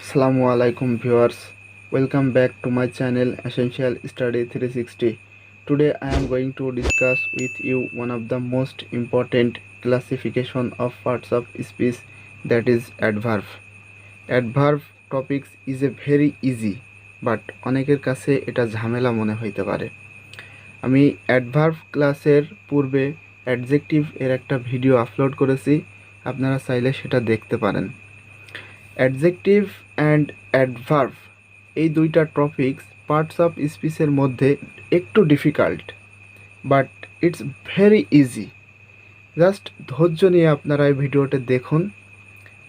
Assalamu alaikum viewers, welcome back to my channel Essential Study 360. Today I am going to discuss with you one of the most important classification of parts of speech, that is adverb. Adverb topics is a very easy but অনেকের কাছে এটা ঝামেলা মনে হইতে পারে। আমি adverb ক্লাসের পূর্বে অ্যাডজেক্টিভ এর একটা ভিডিও আপলোড করেছি, আপনারা চাইলে সেটা দেখতে পারেন। অ্যাডজেক্টিভ অ্যান্ড অ্যাডভার্ব এই দুইটা টপিকস পার্টস অফ স্পিচের মধ্যে একটু difficult, but it's very easy. Just ধৈর্য নিয়ে আপনারা এই ভিডিওটি দেখুন।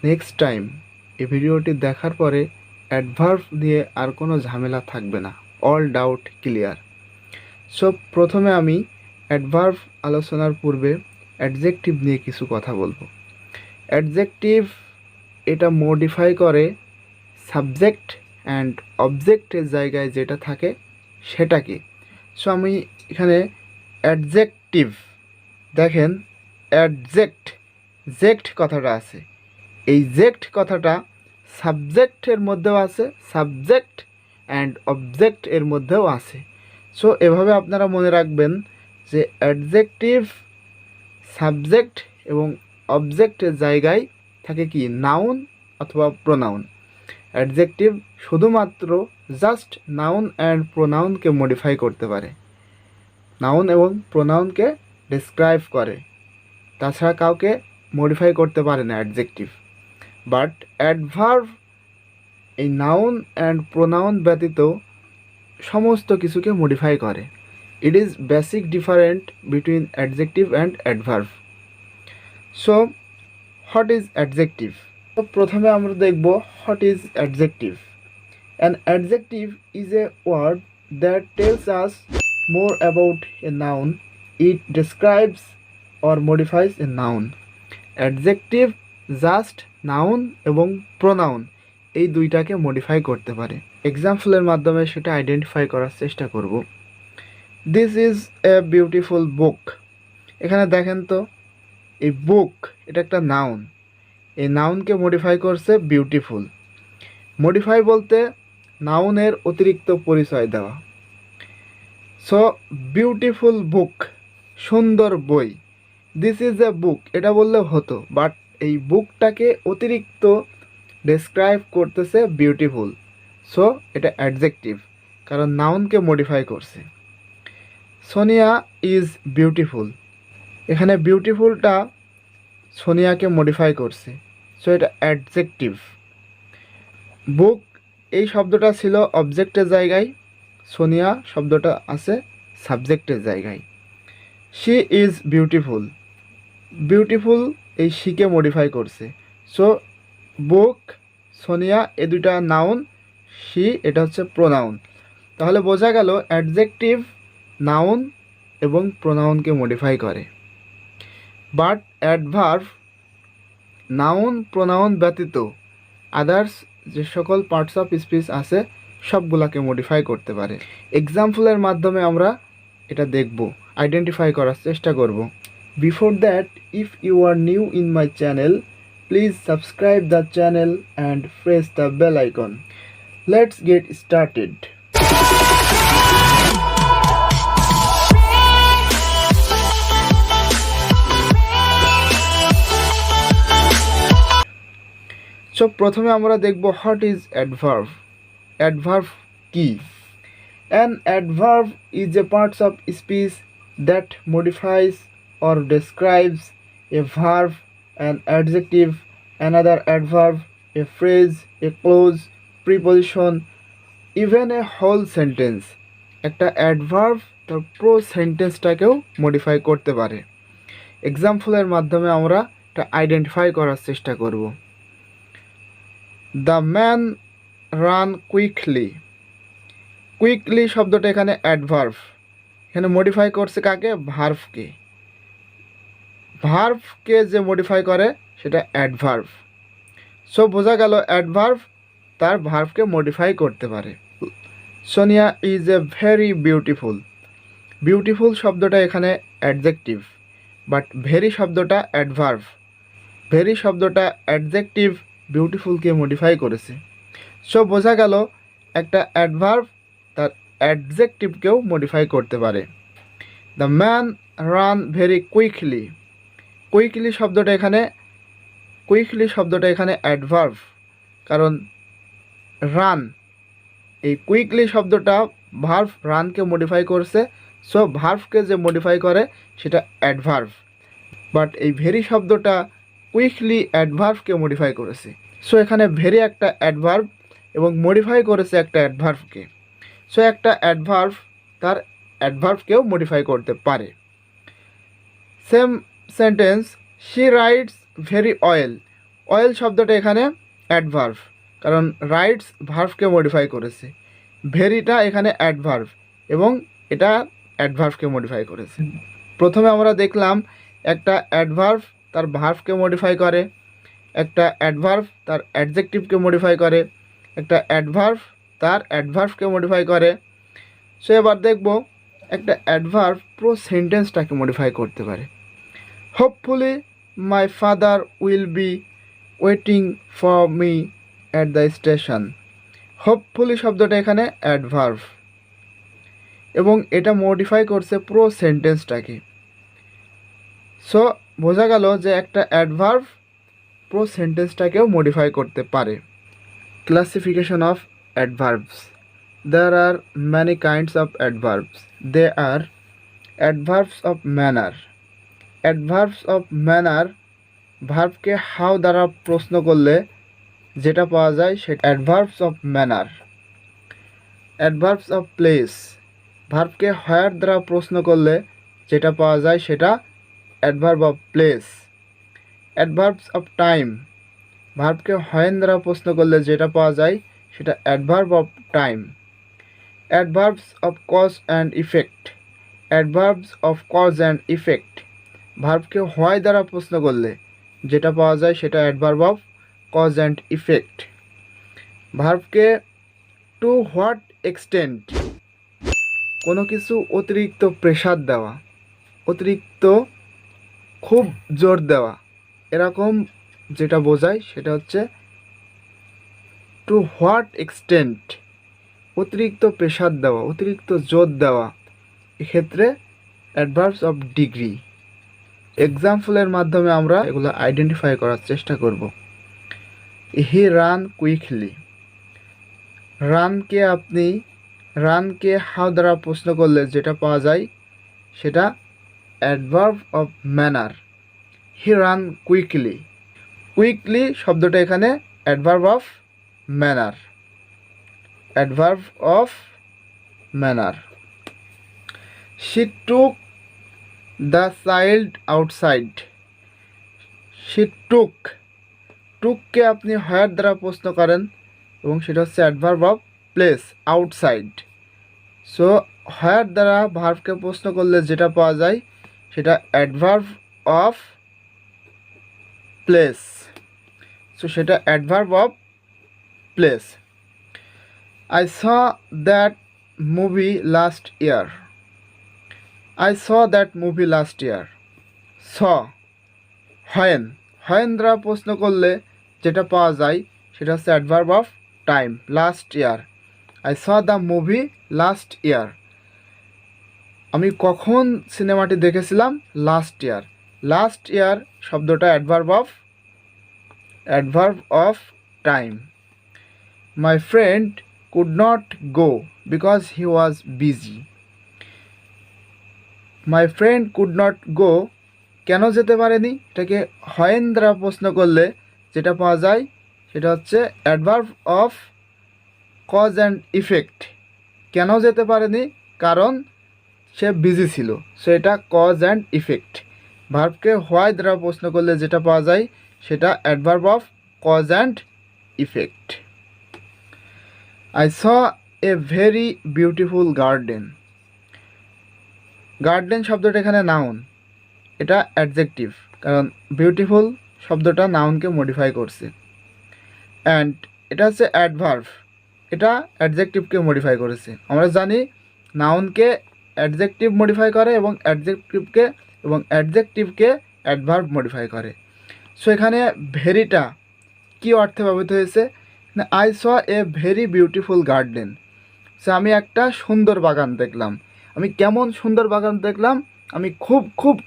নেক্সট টাইম এই ভিডিওটি দেখার পরে অ্যাডভার্ব নিয়ে আর কোনো ঝামেলা থাকবে না, অল ডাউট ক্লিয়ার। সো প্রথমে আমি অ্যাডভার্ব আলোচনার পূর্বে অ্যাডজেক্টিভ নিয়ে কিছু কথা বলবো। অ্যাডজেক্টিভ এটা মডিফাই করে সাবজেক্ট অ্যান্ড অবজেক্টের জায়গায় যেটা থাকে সেটাকে। সো আমি এখানে অ্যাডজেক্টিভ দেখেন, জেক্ট কথাটা আছে, এই জেক্ট কথাটা সাবজেক্টের মধ্যেও আছে, সাবজেক্ট অ্যান্ড অবজেক্ট এর মধ্যেও আছে। সো এভাবে আপনারা মনে রাখবেন যে অ্যাডজেক্টিভ সাবজেক্ট এবং অবজেক্টের জায়গায় থাকে কি নাউন অথবা প্রোনাউন। অ্যাডজেক্টিভ শুধুমাত্র জাস্ট নাউন অ্যান্ড প্রোনাউনকে মডিফাই করতে পারে, নাউন এবং প্রোনাউনকে ডিসক্রাইব করে, তাছাড়া কাউকে মডিফাই করতে পারে না অ্যাডজেক্টিভ। বাট অ্যাডভার্ব এই নাউন অ্যান্ড প্রোনাউন ব্যতীত সমস্ত কিছুকে মডিফাই করে। It is basic different between adjective and adverb. So what is adjective? তো প্রথমে আমরা দেখব what is adjective. An adjective is a word that tells us more about a noun. It describes or modifies a noun. Adjective just noun এবং pronoun এই দুইটাকে modify করতে পারে। এক্সাম্পলের মাধ্যমে সেটা আইডেন্টিফাই করার চেষ্টা করব। This is a beautiful book. এখানে দেখেন তো, এই বুক এটা একটা নাউন, এই নাউনকে মডিফাই করছে বিউটিফুল। মডিফাই বলতে নাউনের অতিরিক্ত পরিচয় দেওয়া। সো বিউটিফুল বুক, সুন্দর বই। দিস ইজ এ বুক এটা বললে হতো, বাট এই বুকটাকে অতিরিক্ত ডেসক্রাইব করতেছে বিউটিফুল। সো এটা অ্যাডজেক্টিভ, কারণ নাউনকে মডিফাই করছে। সোনিয়া ইজ বিউটিফুল, এখানে বিউটিফুলটা সোনিয়াকে মডিফাই করছে, সো এটা অ্যাডজেক্টিভ। বুক এই শব্দটা ছিল অবজেক্টের জায়গায়, সোনিয়া শব্দটা আছে সাবজেক্টের জায়গায়। শি ইজ বিউটিফুল, বিউটিফুল এই শিকে মডিফাই করছে। সো বুক, সোনিয়া এ দুইটা নাউন, শি এটা হচ্ছে প্রোনাউন। তাহলে বোঝা গেল অ্যাডজেক্টিভ নাউন এবং প্রোনাউনকে মডিফাই করে। বাট অ্যাডভার্ব নাউন প্রোনাউন ব্যতীত আদার্স যে সকল পার্টস অফ স্পিচ আছে সবগুলাকে মডিফাই করতে পারে। এক্সাম্পলের মাধ্যমে আমরা এটা দেখব, আইডেন্টিফাই করার চেষ্টা করব। Before that, if you are new in my channel, please subscribe the channel and press the bell icon. Let's get started. So প্রথমে আমরা দেখব হোয়াট ইজ অ্যাডভার্ব। অ্যাডভার্ব কি? An adverb is a parts of speech that modifies or describes a verb, an adjective, another adverb, a phrase, a clause, preposition, even a whole sentence. একটা adverb তার পুরো সেন্টেন্সটাকেও modify করতে পারে। এক্সাম্পলের মাধ্যমে আমরা এটা identify করার চেষ্টা করব। The man run quickly. Quickly শব্দটা এখানে অ্যাডভার্ব, এখানে মডিফাই করছে কাকে? ভার্বকে। ভার্বকে যে মডিফাই করে সেটা অ্যাডভার্ব। সো বোঝা গেল অ্যাডভার্ব তার ভার্বকে মডিফাই করতে পারে। Sonia is a very beautiful. Beautiful শব্দটা এখানে অ্যাডজেক্টিভ, বাট ভেরি শব্দটা অ্যাডভার্ব। ভেরি শব্দটা অ্যাডজেক্টিভ, বিউটিফুলকে মডিফাই করেছে। সো বোঝা গেল একটা অ্যাডভার্ব তার অ্যাডজেক্টিভকেও মডিফাই করতে পারে। The man run very quickly. Quickly শব্দটা এখানে অ্যাডভার্ব, কারণ রান, এই কুইকলি শব্দটা ভার্ভ রানকে মডিফাই করছে। সো ভার্ভকে যে মডিফাই করে সেটা অ্যাডভার্ভ, বাট এই ভেরি শব্দটা কুইকলি অ্যাডভার্ভকে মডিফাই করেছে। সো এখানে ভেরি একটা অ্যাডভার্ব এবং মডিফাই করেছে একটা অ্যাডভার্ভকে। সো একটা অ্যাডভার্ভ তার অ্যাডভার্ভকেও মডিফাই করতে পারে। Same sentence, she rides very oil. Oil শব্দটা এখানে অ্যাডভার্ভ, কারণ রাইডস ভার্ভকে মডিফাই করেছে। ভেরিটা এখানে অ্যাডভার্ভ এবং এটা অ্যাডভার্ভকে মডিফাই করেছে। প্রথমে আমরা দেখলাম একটা অ্যাডভার্ভ তার ভার্ভকে মডিফাই করে, একটা অ্যাডভার্ভ তার অ্যাডজেক্টিভকে মডিফাই করে, একটা অ্যাডভার্ভ তার অ্যাডভার্ভকে মডিফাই করে। সো এবার দেখব একটা অ্যাডভার্ভ পুরো সেন্টেন্সটাকে মডিফাই করতে পারে। Hopefully my father will be waiting for me at the station. Hopefully শব্দটা এখানে অ্যাডভার্ভ এবং এটা মডিফাই করছে পুরো সেন্টেন্সটাকে। সো বোঝা গেল যে একটা অ্যাডভার্ভ পুরো সেন্টেন্সটাকেও মডিফাই করতে পারে। Classification of adverbs. There are many kinds of adverbs. They are adverbs of manner. Adverbs of manner ভার্বকে হাউ দ্বারা প্রশ্ন করলে যেটা পাওয়া যায় সেটা adverbs of manner. Adverbs of place ভার্বকে হোয়ার দ্বারা প্রশ্ন করলে যেটা পাওয়া যায় সেটা adverb of place. Adverbs of time ভার্বকে হোয়েন দ্বারা প্রশ্ন করলে যেটা পাওয়া যায় সেটা adverb of time. Adverbs of cause and effect. Adverbs of cause and effect ভার্বকে হোয়াই দ্বারা প্রশ্ন করলে যেটা পাওয়া যায় সেটা adverb of cause and effect. ভার্বকে টু হোয়াট এক্সটেন্ট, কোনো কিছু অতিরিক্ত প্রেশার দেওয়া, অতিরিক্ত খুব জোর দেওয়া, এরকম যেটা বোঝায় সেটা হচ্ছে টু হোয়াট এক্সটেন্ট, অতিরিক্ত প্রেশার দেওয়া, অতিরিক্ত জোর দেওয়া, এক্ষেত্রে অ্যাডভার্বস অফ ডিগ্রি। এক্সাম্পলের মাধ্যমে আমরা এগুলো আইডেন্টিফাই করার চেষ্টা করব। He ran quickly. রানকে হাউ দ্বারা প্রশ্ন করলে যেটা পাওয়া যায় সেটা adverb of manner. He ran quickly. Quickly শব্দটা এখানে adverb of manner. Adverb of manner. She took the child outside. She টুককে আপনি হোয়ার দ্বারা প্রশ্ন করেন এবং সেটা হচ্ছে adverb of place, outside. So where দ্বারা ভার্বকে প্রশ্ন করলে যেটা পাওয়া যায় সেটা অ্যাডভার্ব অফ প্লেস। সো সেটা adverb of place. I saw that movie last year. I saw that movie last year. Saw when দ্বারা প্রশ্ন করলে যেটা পাওয়া যায় সেটা হচ্ছে adverb of time, last year. I saw the movie last year. আমি কখন সিনেমাটি দেখেছিলাম? Last year. লাস্ট ইয়ার শব্দটা adverb of time. My friend could not go because he was busy. My friend could not go, কেন যেতে পারেনি? এটাকে when দ্বারা প্রশ্ন করলে যেটা পাওয়া যায় সেটা হচ্ছে adverb of cause and effect. কেন যেতে পারেনি? কারণ সে বিজি ছিল। সো এটা কজ অ্যান্ড ইফেক্ট। ভার্বকে হোয়াই দ্বারা প্রশ্ন করলে যেটা পাওয়া যায় সেটা adverb of cause and effect. I saw a very beautiful garden. Garden শব্দটা এখানে নাউন, এটা অ্যাডজেক্টিভ, কারণ বিউটিফুল শব্দটা নাউনকে মডিফাই করছে। অ্যান্ড এটা হচ্ছে অ্যাডভার্ব, এটা অ্যাডজেক্টিভকে মডিফাই করেছে। আমরা জানি নাউনকে অ্যাডজেক্টিভ মডিফাই করে এবং অ্যাডজেক্টিভকে অ্যাডভার্ব মডিফাই করে। সো এখানে ভেরিটা কী অর্থে ব্যবহৃত হয়েছে? I saw a very beautiful garden, সে আমি একটা সুন্দর বাগান দেখলাম। আমি কেমন সুন্দর বাগান দেখলাম? আমি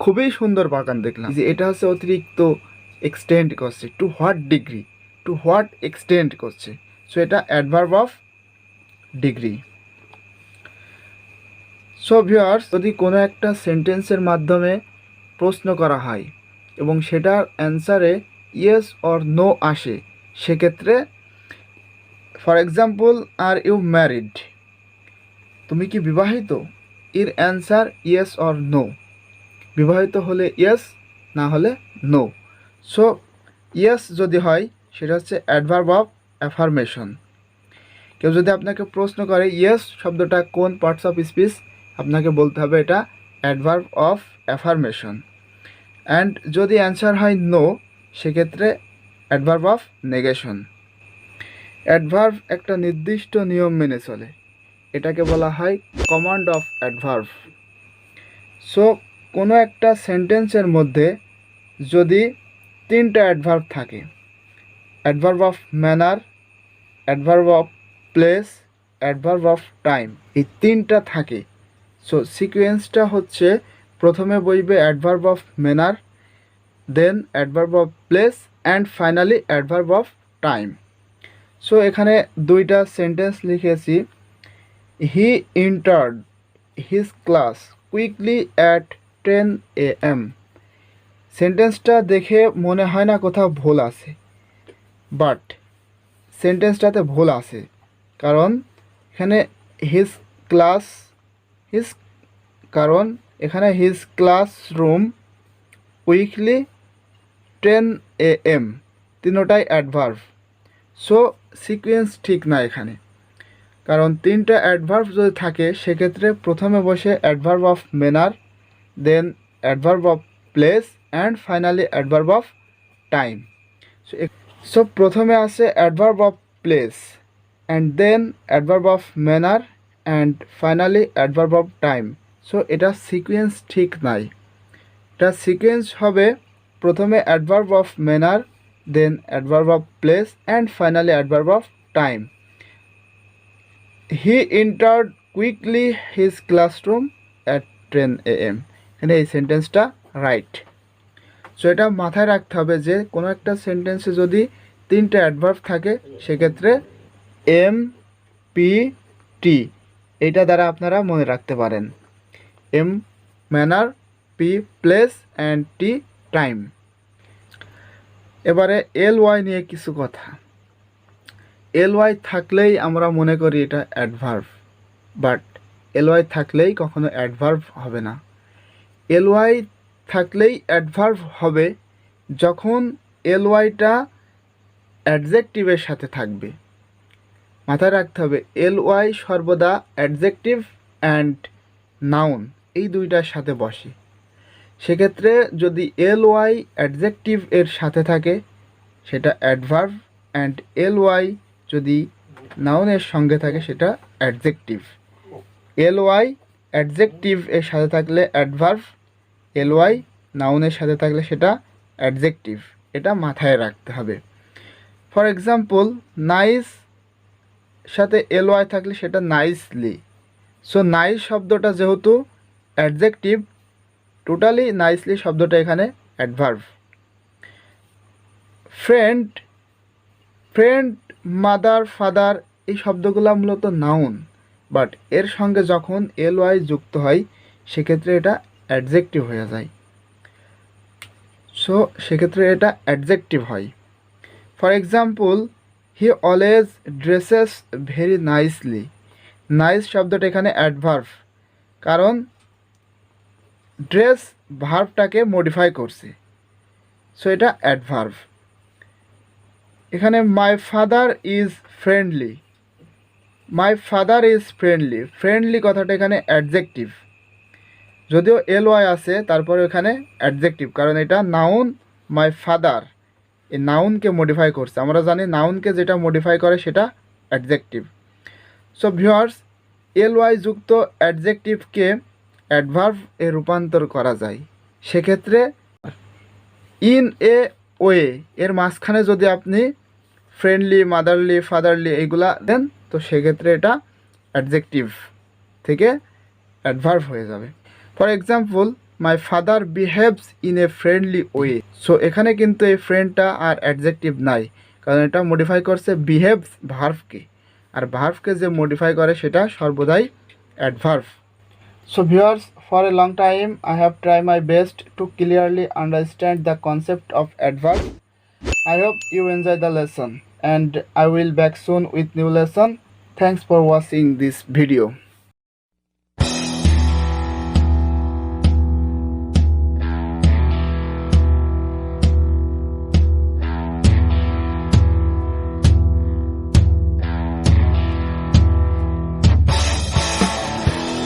খুবই সুন্দর বাগান দেখলাম। যে এটা হচ্ছে অতিরিক্ত এক্সটেন্ড করছে, to what degree, to what extend করছে। সো এটা adverb of degree. So viewers, যদি কোনো একটা সেন্টেন্সের মাধ্যমে প্রশ্ন করা হয় এবং সেটার অ্যান্সারে ইয়েস অর নো আসে, সেক্ষেত্রে for example, are you married, তুমি কি বিবাহিত? এর অ্যান্সার ইয়েস অর নো। বিবাহিত হলে ইয়েস, না হলে নো। সো ইয়েস যদি হয় সেটা হচ্ছে অ্যাডভার্ব অফ অ্যাফার্মেশন। কেউ যদি আপনাকে প্রশ্ন করে ইয়েস শব্দটা কোন পার্টস অফ স্পিচ, আপনাকে বলতে হবে এটা অ্যাডভার্ব অফ অ্যাফার্মেশন। অ্যান্ড যদি অ্যান্সার হয় নো, সেক্ষেত্রে অ্যাডভার্ব অফ নেগেশন। অ্যাডভার্ব একটা নির্দিষ্ট নিয়ম মেনে চলে, এটাকে বলা হয় কমান্ড অফ অ্যাডভার্ব। সো কোনো একটা সেন্টেন্সের মধ্যে যদি তিনটা অ্যাডভার্ব থাকে, adverb of manner, adverb of place, adverb of time, এই তিনটা থাকে। সো সিকোয়েন্সটা হচ্ছে প্রথমে বসবে adverb of manner, then adverb of place and finally adverb of time. So এখানে দুইটা সেন্টেন্স লিখেছি। He entered his class quickly at 10 AM। সেন্টেন্সটা দেখে মনে হয় না কোথাও ভুল আছে, বাট সেন্টেন্সটাতে ভুল আছে, কারণ এখানে হিজ ক্লাস, হিজ, কারণ এখানে হিজ ক্লাসরুম কুইকলি 10 AM, তিনোটাই অ্যাডভার্ব। সো সিকোয়েন্স ঠিক না এখানে, কারণ তিনটা অ্যাডভার্ব যদি থাকে সেক্ষেত্রে প্রথমে বসে adverb of manner, then adverb of place and finally adverb of time. So প্রথমে আসে adverb of place and then adverb of manner and finally adverb of time. So এটা সিকোয়েন্স ঠিক নাই। এটা সিকোয়েন্স হবে প্রথমে adverb of manner, then adverb of place and finally adverb of time. He entered quickly his classroom at 10 AM, এখানে এই সেন্টেন্সটা right. So এটা মাথায় রাখতে হবে যে কোনো একটা সেন্টেন্সে যদি তিনটে অ্যাডভার্ব থাকে সেক্ষেত্রে এম, পি, টি, এইটা দ্বারা আপনারা মনে রাখতে পারেন। M manner, P place and T time. এবারে এল ওয়াই নিয়ে কিছু কথা। এল ওয়াই থাকলেই আমরা মনে করি এটা অ্যাডভার্ব, বাট এল ওয়াই থাকলেই কখনো অ্যাডভার্ব হবে না। এল ওয়াই থাকলেই অ্যাডভার্ব হবে যখন এল ওয়াইটা অ্যাডজেক্টিভের সাথে থাকবে। মাথায় রাখতে হবে এল ওয়াই সর্বদা অ্যাডজেক্টিভ অ্যান্ড নাউন এই দুইটার সাথে বসে। সেক্ষেত্রে যদি এল ওয়াই অ্যাডজেক্টিভ এর সাথে থাকে সেটা অ্যাডভার্ব, অ্যান্ড এল ওয়াই যদি নাউনের সঙ্গে থাকে সেটা অ্যাডজেক্টিভ। এল ওয়াই অ্যাডজেক্টিভ এর সাথে থাকলে অ্যাডভার্ব, এল ওয়াই নাউনের সাথে থাকলে সেটা অ্যাডজেক্টিভ। এটা মাথায় রাখতে হবে। ফর এক্সাম্পল, নাইস সাথে এল ওয়াই থাকলে সেটা নাইসলি। সো নাইস শব্দটা যেহেতু অ্যাডজেক্টিভ, টোটালি নাইসলি শব্দটা এখানে adverb. Friend, friend, mother, father, এই শব্দগুলো মূলত নাউন, বাট এর সঙ্গে যখন এল ওয়াই যুক্ত হয় সেক্ষেত্রে এটা অ্যাডজেক্টিভ হয়ে যায়। সো সেক্ষেত্রে এটা অ্যাডজেক্টিভ হয়। For example, he always dresses very nicely. Nice শব্দটা এখানে অ্যাডভার্ব, কারণ ড্রেস ভার্বটাকে মডিফাই করছে। সো এটা অ্যাডভার্ব। এখানে my father is friendly, my father is friendly, friendly কথাটা এখানে অ্যাডজেক্টিভ, যদিও এল ওয়াই আছে তারপরে এখানে অ্যাডজেক্টিভ, কারণ এটা নাউন। মাই ফাদার এই নাউনকে মডিফাই করছে। আমরা জানি নাউনকে যেটা মডিফাই করে সেটা adjective. So viewers, L Y যুক্ত অ্যাডজেক্টিভকে অ্যাডভার্ব এ রূপান্তর করা যায়। সেক্ষেত্রে ইন এ ওয়ে এর মাঝখানে যদি আপনি ফ্রেন্ডলি, মাদারলি, ফাদারলি এইগুলা দেন, তো সেক্ষেত্রে এটা অ্যাডজেক্টিভ থেকে অ্যাডভার্ব হয়ে যাবে। For example, my father behaves in a friendly way. So এখানে কিন্তু এই ফ্রেন্ডটা আর অ্যাডজেক্টিভ নাই, কারণ এটা মডিফাই করছে বিহেভস ভার্ভকে, আর ভার্ভকে যে মডিফাই করে সেটা সর্বদাই adverb. So viewers, for a long time I have tried my best to clearly understand the concept of adverb. I hope you enjoy the lesson and I will back soon with new lesson. Thanks for watching this video.